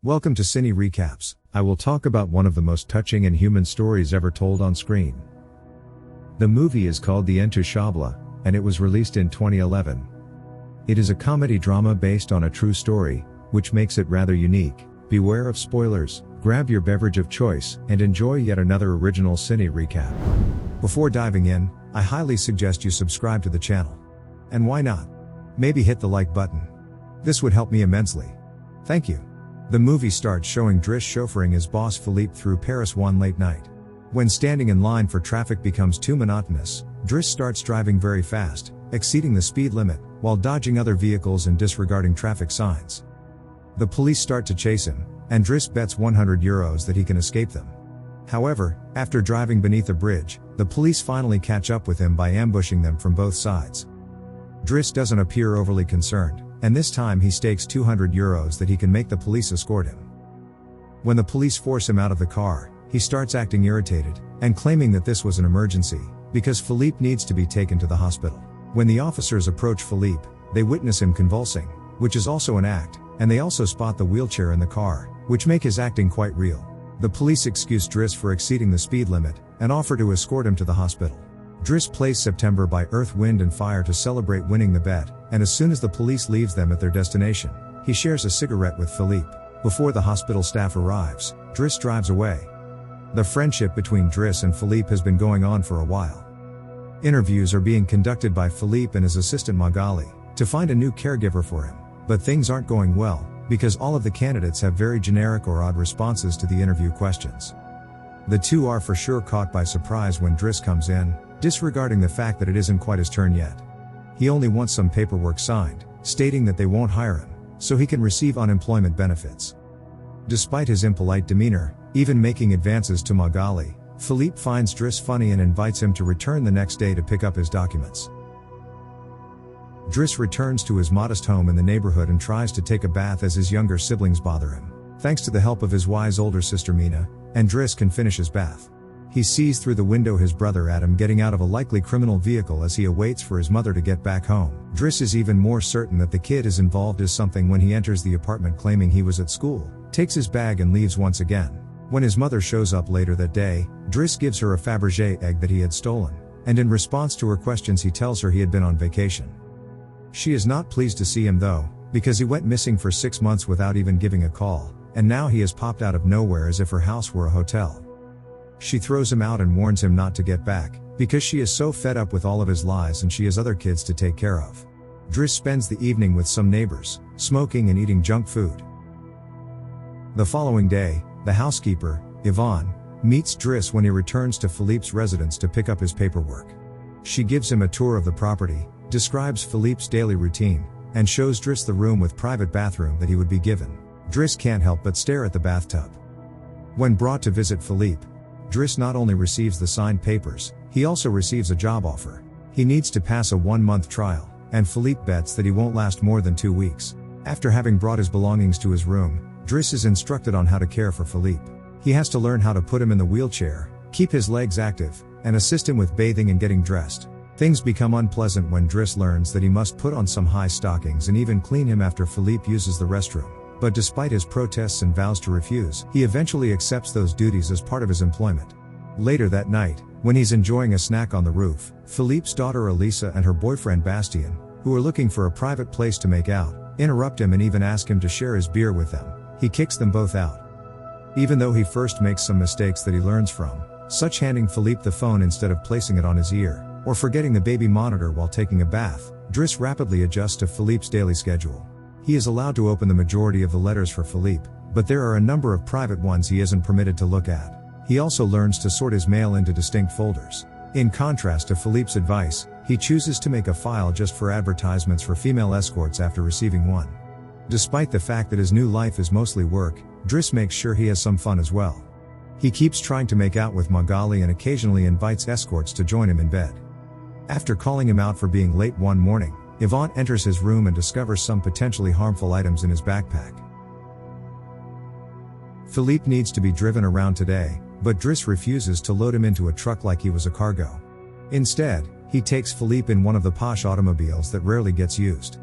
Welcome to Cine Recaps. I will talk about one of the most touching and human stories ever told on screen. The movie is called The Intouchables, and it was released in 2011. It is a comedy drama based on a true story, which makes it rather unique. Beware of spoilers, grab your beverage of choice, and enjoy yet another original Cine Recap. Before diving in, I highly suggest you subscribe to the channel. And why not? Maybe hit the like button. This would help me immensely. Thank you. The movie starts showing Driss chauffeuring his boss Philippe through Paris one late night. When standing in line for traffic becomes too monotonous, Driss starts driving very fast, exceeding the speed limit, while dodging other vehicles and disregarding traffic signs. The police start to chase him, and Driss bets €100 that he can escape them. However, after driving beneath a bridge, the police finally catch up with him by ambushing them from both sides. Driss doesn't appear overly concerned, and this time he stakes €200 that he can make the police escort him. When the police force him out of the car, he starts acting irritated, and claiming that this was an emergency, because Philippe needs to be taken to the hospital. When the officers approach Philippe, they witness him convulsing, which is also an act, and they also spot the wheelchair in the car, which make his acting quite real. The police excuse Driss for exceeding the speed limit, and offer to escort him to the hospital. Driss plays September by Earth, Wind and Fire to celebrate winning the bet, and as soon as the police leaves them at their destination, he shares a cigarette with Philippe. Before the hospital staff arrives, Driss drives away. The friendship between Driss and Philippe has been going on for a while. Interviews are being conducted by Philippe and his assistant Marie-Laure to find a new caregiver for him, but things aren't going well, because all of the candidates have very generic or odd responses to the interview questions. The two are for sure caught by surprise when Driss comes in, disregarding the fact that it isn't quite his turn yet. He only wants some paperwork signed, stating that they won't hire him, so he can receive unemployment benefits. Despite his impolite demeanor, even making advances to Marie-Laure, Philippe finds Driss funny and invites him to return the next day to pick up his documents. Driss returns to his modest home in the neighborhood and tries to take a bath as his younger siblings bother him. Thanks to the help of his wise older sister Mina, and Driss can finish his bath. He sees through the window his brother Adam getting out of a likely criminal vehicle as he awaits for his mother to get back home. Driss is even more certain that the kid is involved in something when he enters the apartment claiming he was at school, takes his bag and leaves once again. When his mother shows up later that day, Driss gives her a Fabergé egg that he had stolen, and in response to her questions he tells her he had been on vacation. She is not pleased to see him though, because he went missing for 6 months without even giving a call, and now he has popped out of nowhere as if her house were a hotel. She throws him out and warns him not to get back, because she is so fed up with all of his lies and she has other kids to take care of. Driss spends the evening with some neighbors, smoking and eating junk food. The following day, the housekeeper, Yvonne, meets Driss when he returns to Philippe's residence to pick up his paperwork. She gives him a tour of the property, describes Philippe's daily routine, and shows Driss the room with private bathroom that he would be given. Driss can't help but stare at the bathtub. When brought to visit Philippe, Driss not only receives the signed papers, he also receives a job offer. He needs to pass a 1-month trial, and Philippe bets that he won't last more than 2 weeks. After having brought his belongings to his room, Driss is instructed on how to care for Philippe. He has to learn how to put him in the wheelchair, keep his legs active, and assist him with bathing and getting dressed. Things become unpleasant when Driss learns that he must put on some high stockings and even clean him after Philippe uses the restroom. But despite his protests and vows to refuse, he eventually accepts those duties as part of his employment. Later that night, when he's enjoying a snack on the roof, Philippe's daughter Elisa and her boyfriend Bastien, who are looking for a private place to make out, interrupt him and even ask him to share his beer with them. He kicks them both out. Even though he first makes some mistakes that he learns from, such handing Philippe the phone instead of placing it on his ear, or forgetting the baby monitor while taking a bath, Driss rapidly adjusts to Philippe's daily schedule. He is allowed to open the majority of the letters for Philippe, but there are a number of private ones he isn't permitted to look at. He also learns to sort his mail into distinct folders. In contrast to Philippe's advice, he chooses to make a file just for advertisements for female escorts after receiving one. Despite the fact that his new life is mostly work, Driss makes sure he has some fun as well. He keeps trying to make out with Marie-Laure and occasionally invites escorts to join him in bed. After calling him out for being late one morning, Yvonne enters his room and discovers some potentially harmful items in his backpack. Philippe needs to be driven around today, but Driss refuses to load him into a truck like he was a cargo. Instead, he takes Philippe in one of the posh automobiles that rarely gets used.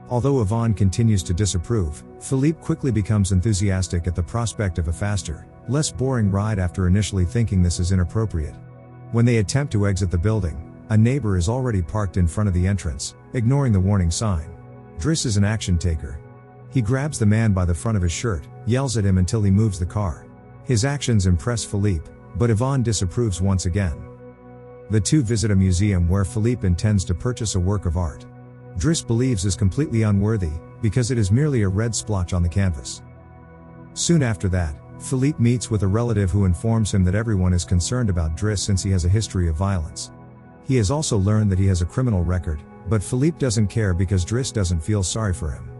Although Yvonne continues to disapprove, Philippe quickly becomes enthusiastic at the prospect of a faster, less boring ride after initially thinking this is inappropriate. When they attempt to exit the building, a neighbor is already parked in front of the entrance, ignoring the warning sign. Driss is an action taker. He grabs the man by the front of his shirt, yells at him until he moves the car. His actions impress Philippe, but Yvonne disapproves once again. The two visit a museum where Philippe intends to purchase a work of art. Driss believes is completely unworthy, because it is merely a red splotch on the canvas. Soon after that, Philippe meets with a relative who informs him that everyone is concerned about Driss since he has a history of violence. He has also learned that he has a criminal record, but Philippe doesn't care because Driss doesn't feel sorry for him.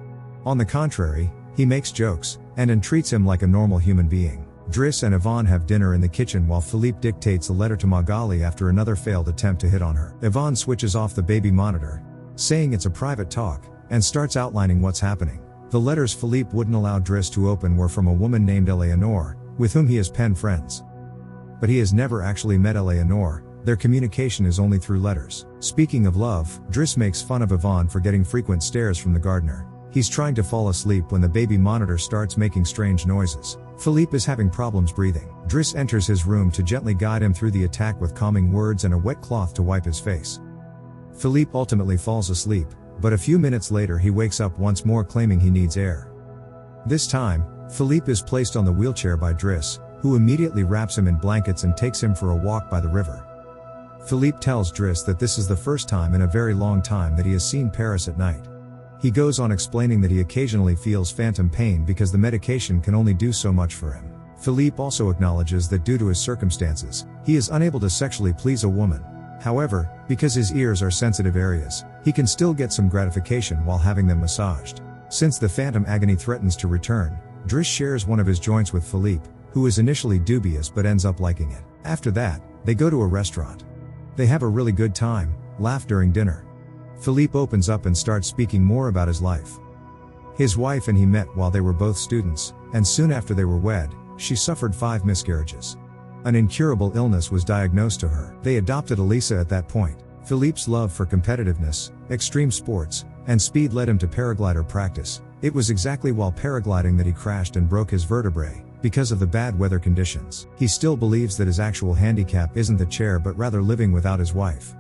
On the contrary, he makes jokes, and entreats him like a normal human being. Driss and Yvonne have dinner in the kitchen while Philippe dictates a letter to Magali after another failed attempt to hit on her. Yvonne switches off the baby monitor, saying it's a private talk, and starts outlining what's happening. The letters Philippe wouldn't allow Driss to open were from a woman named Eleanor, with whom he has penned friends. But he has never actually met Eleanor, their communication is only through letters. Speaking of love, Driss makes fun of Yvonne for getting frequent stares from the gardener. He's trying to fall asleep when the baby monitor starts making strange noises. Philippe is having problems breathing. Driss enters his room to gently guide him through the attack with calming words and a wet cloth to wipe his face. Philippe ultimately falls asleep, but a few minutes later he wakes up once more claiming he needs air. This time, Philippe is placed on the wheelchair by Driss, who immediately wraps him in blankets and takes him for a walk by the river. Philippe tells Driss that this is the first time in a very long time that he has seen Paris at night. He goes on explaining that he occasionally feels phantom pain because the medication can only do so much for him. Philippe also acknowledges that due to his circumstances, he is unable to sexually please a woman. However, because his ears are sensitive areas, he can still get some gratification while having them massaged. Since the phantom agony threatens to return, Driss shares one of his joints with Philippe, who is initially dubious but ends up liking it. After that, they go to a restaurant. They have a really good time, laugh during dinner. Philippe opens up and starts speaking more about his life. His wife and he met while they were both students, and soon after they were wed, she suffered 5 miscarriages. An incurable illness was diagnosed to her. They adopted Elisa at that point. Philippe's love for competitiveness, extreme sports, and speed led him to paraglider practice. It was exactly while paragliding that he crashed and broke his vertebrae, because of the bad weather conditions. He still believes that his actual handicap isn't the chair but rather living without his wife.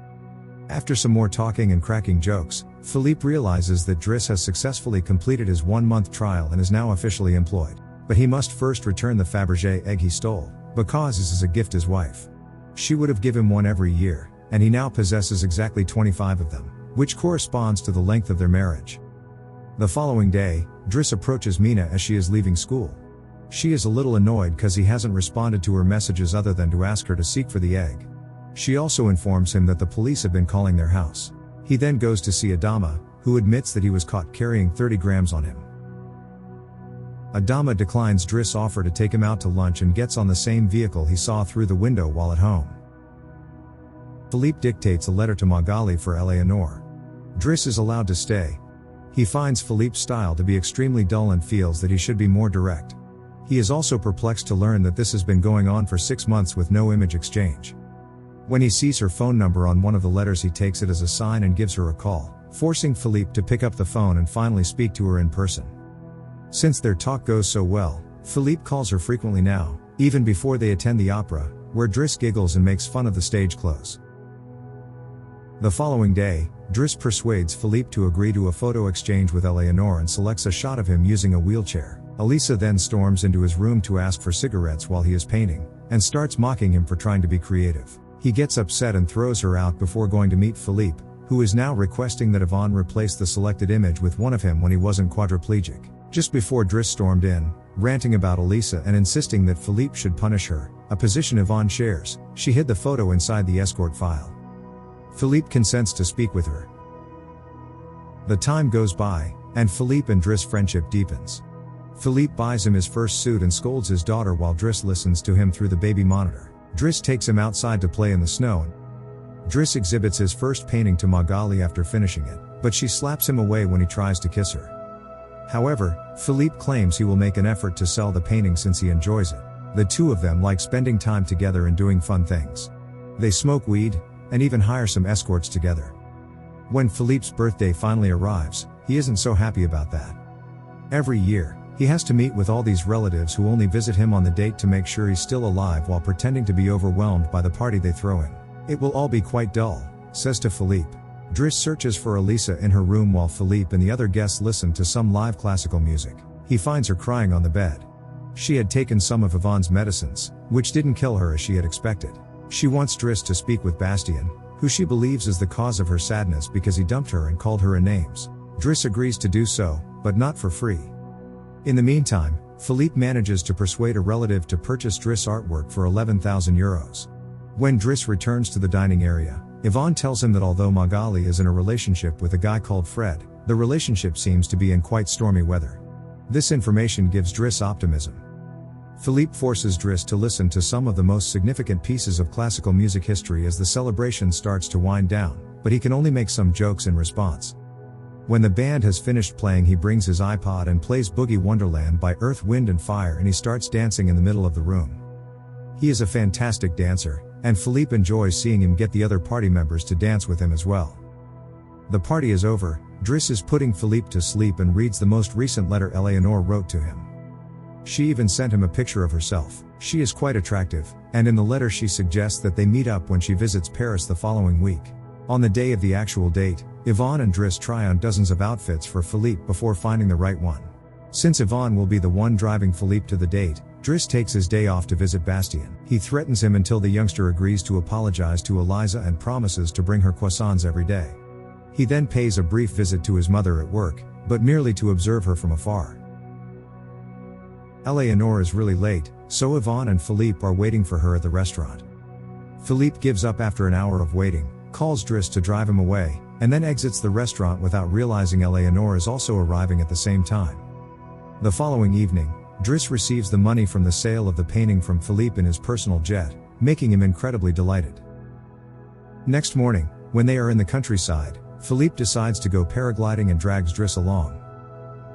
After some more talking and cracking jokes, Philippe realizes that Driss has successfully completed his 1-month trial and is now officially employed. But he must first return the Fabergé egg he stole, because this is a gift his wife. She would have given him one every year, and he now possesses exactly 25 of them, which corresponds to the length of their marriage. The following day, Driss approaches Mina as she is leaving school. She is a little annoyed because he hasn't responded to her messages other than to ask her to seek for the egg. She also informs him that the police have been calling their house. He then goes to see Adama, who admits that he was caught carrying 30 grams on him. Adama declines Driss' offer to take him out to lunch and gets on the same vehicle he saw through the window while at home. Philippe dictates a letter to Magali for Eleanor. Driss is allowed to stay. He finds Philippe's style to be extremely dull and feels that he should be more direct. He is also perplexed to learn that this has been going on for 6 months with no image exchange. When he sees her phone number on one of the letters, he takes it as a sign and gives her a call, forcing Philippe to pick up the phone and finally speak to her in person. Since their talk goes so well, Philippe calls her frequently now, even before they attend the opera, where Driss giggles and makes fun of the stage clothes. The following day, Driss persuades Philippe to agree to a photo exchange with Eleanor and selects a shot of him using a wheelchair. Elisa then storms into his room to ask for cigarettes while he is painting, and starts mocking him for trying to be creative. He gets upset and throws her out before going to meet Philippe, who is now requesting that Yvonne replace the selected image with one of him when he wasn't quadriplegic. Just before Driss stormed in, ranting about Elisa and insisting that Philippe should punish her, a position Yvonne shares, she hid the photo inside the escort file. Philippe consents to speak with her. The time goes by, and Philippe and Driss' friendship deepens. Philippe buys him his first suit and scolds his daughter while Driss listens to him through the baby monitor. Driss takes him outside to play in the snow. Driss exhibits his first painting to Magali after finishing it, but she slaps him away when he tries to kiss her. However, Philippe claims he will make an effort to sell the painting since he enjoys it. The two of them like spending time together and doing fun things. They smoke weed, and even hire some escorts together. When Philippe's birthday finally arrives, he isn't so happy about that. Every year, he has to meet with all these relatives who only visit him on the date to make sure he's still alive while pretending to be overwhelmed by the party they throw him. It will all be quite dull, says to Philippe. Driss searches for Elisa in her room while Philippe and the other guests listen to some live classical music. He finds her crying on the bed. She had taken some of Yvonne's medicines, which didn't kill her as she had expected. She wants Driss to speak with Bastien, who she believes is the cause of her sadness because he dumped her and called her names. Driss agrees to do so, but not for free. In the meantime, Philippe manages to persuade a relative to purchase Driss artwork for 11,000 euros. When Driss returns to the dining area, Yvonne tells him that although Magali is in a relationship with a guy called Fred, the relationship seems to be in quite stormy weather. This information gives Driss optimism. Philippe forces Driss to listen to some of the most significant pieces of classical music history as the celebration starts to wind down, but he can only make some jokes in response. When the band has finished playing, he brings his iPod and plays Boogie Wonderland by Earth, Wind and Fire, and he starts dancing in the middle of the room. He is a fantastic dancer, and Philippe enjoys seeing him get the other party members to dance with him as well. The party is over. Driss is putting Philippe to sleep and reads the most recent letter Eleanor wrote to him. She even sent him a picture of herself. She is quite attractive, and in the letter she suggests that they meet up when she visits Paris the following week. On the day of the actual date, Yvonne and Driss try on dozens of outfits for Philippe before finding the right one. Since Yvonne will be the one driving Philippe to the date, Driss takes his day off to visit Bastien. He threatens him until the youngster agrees to apologize to Eliza and promises to bring her croissants every day. He then pays a brief visit to his mother at work, but merely to observe her from afar. Eleanor is really late, so Yvonne and Philippe are waiting for her at the restaurant. Philippe gives up after an hour of waiting, calls Driss to drive him away, and then exits the restaurant without realizing Eleanor is also arriving at the same time. The following evening, Driss receives the money from the sale of the painting from Philippe in his personal jet, making him incredibly delighted. Next morning, when they are in the countryside, Philippe decides to go paragliding and drags Driss along.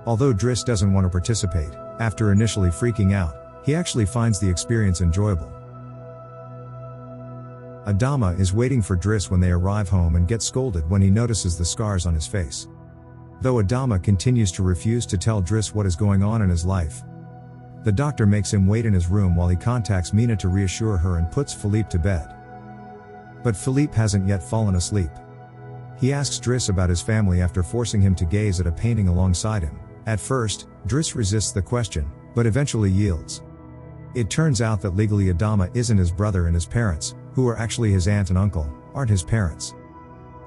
Although Driss doesn't want to participate, after initially freaking out, he actually finds the experience enjoyable. Adama is waiting for Driss when they arrive home and gets scolded when he notices the scars on his face. Though Adama continues to refuse to tell Driss what is going on in his life, the doctor makes him wait in his room while he contacts Mina to reassure her and puts Philippe to bed. But Philippe hasn't yet fallen asleep. He asks Driss about his family after forcing him to gaze at a painting alongside him. At first, Driss resists the question, but eventually yields. It turns out that legally Adama isn't his brother, and his parents, who are actually his aunt and uncle, aren't his parents.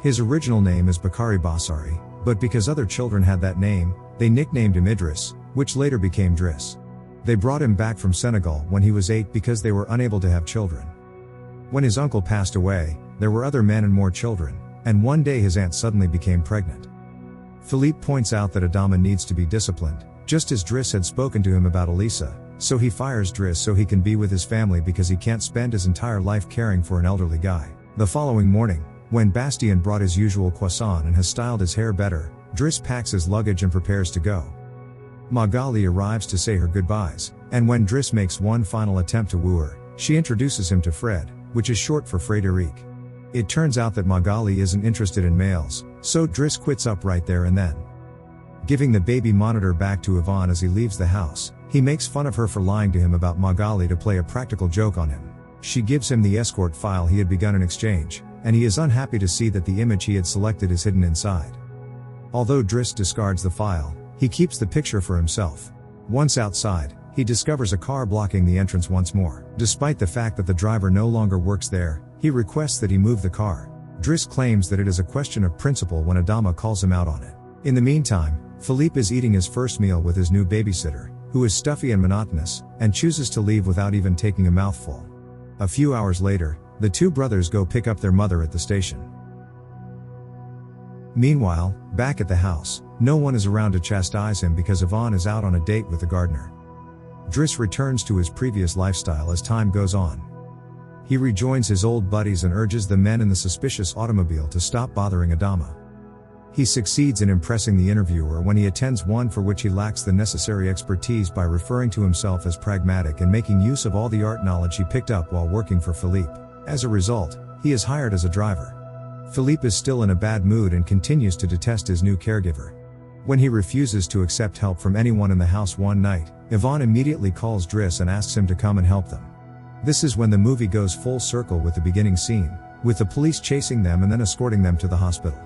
His original name is Bakari Basari, but because other children had that name, they nicknamed him Idris, which later became Driss. They brought him back from Senegal when he was 8 because they were unable to have children. When his uncle passed away, there were other men and more children, and one day his aunt suddenly became pregnant. Philippe points out that Adama needs to be disciplined, just as Driss had spoken to him about Elisa, so he fires Driss so he can be with his family because he can't spend his entire life caring for an elderly guy. The following morning, when Bastien brought his usual croissant and has styled his hair better, Driss packs his luggage and prepares to go. Magali arrives to say her goodbyes, and when Driss makes one final attempt to woo her, she introduces him to Fred, which is short for Frédéric. It turns out that Magali isn't interested in males, so Driss quits up right there and then. Giving the baby monitor back to Yvonne as he leaves the house, he makes fun of her for lying to him about Magali to play a practical joke on him. She gives him the escort file he had begun in exchange, and he is unhappy to see that the image he had selected is hidden inside. Although Driss discards the file, he keeps the picture for himself. Once outside, he discovers a car blocking the entrance once more. Despite the fact that the driver no longer works there, he requests that he move the car. Driss claims that it is a question of principle when Adama calls him out on it. In the meantime, Philippe is eating his first meal with his new babysitter, who is stuffy and monotonous, and chooses to leave without even taking a mouthful. A few hours later, the two brothers go pick up their mother at the station. Meanwhile, back at the house, no one is around to chastise him because Yvonne is out on a date with the gardener. Driss returns to his previous lifestyle as time goes on. He rejoins his old buddies and urges the men in the suspicious automobile to stop bothering Adama. He succeeds in impressing the interviewer when he attends one for which he lacks the necessary expertise by referring to himself as pragmatic and making use of all the art knowledge he picked up while working for Philippe. As a result, he is hired as a driver. Philippe is still in a bad mood and continues to detest his new caregiver. When he refuses to accept help from anyone in the house one night, Yvonne immediately calls Driss and asks him to come and help them. This is when the movie goes full circle with the beginning scene, with the police chasing them and then escorting them to the hospital.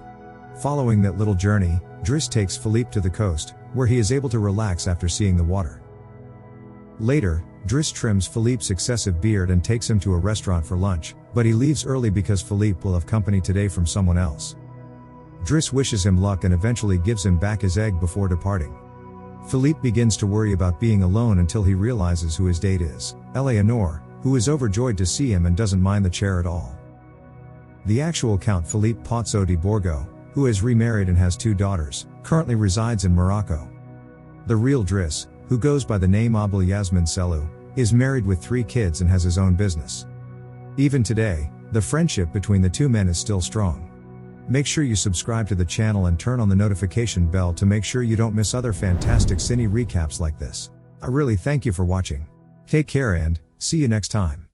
Following that little journey, Driss takes Philippe to the coast, where he is able to relax after seeing the water. Later, Driss trims Philippe's excessive beard and takes him to a restaurant for lunch, but he leaves early because Philippe will have company today from someone else. Driss wishes him luck and eventually gives him back his egg before departing. Philippe begins to worry about being alone until he realizes who his date is, Eleanor, who is overjoyed to see him and doesn't mind the chair at all. The actual Count Philippe Pozzo di Borgo, who is remarried and has 2 daughters, currently resides in Morocco. The real Driss, who goes by the name Abul Yasmin Selu, is married with 3 kids and has his own business. Even today, the friendship between the 2 men is still strong. Make sure you subscribe to the channel and turn on the notification bell to make sure you don't miss other fantastic cine recaps like this. I really thank you for watching. Take care and see you next time.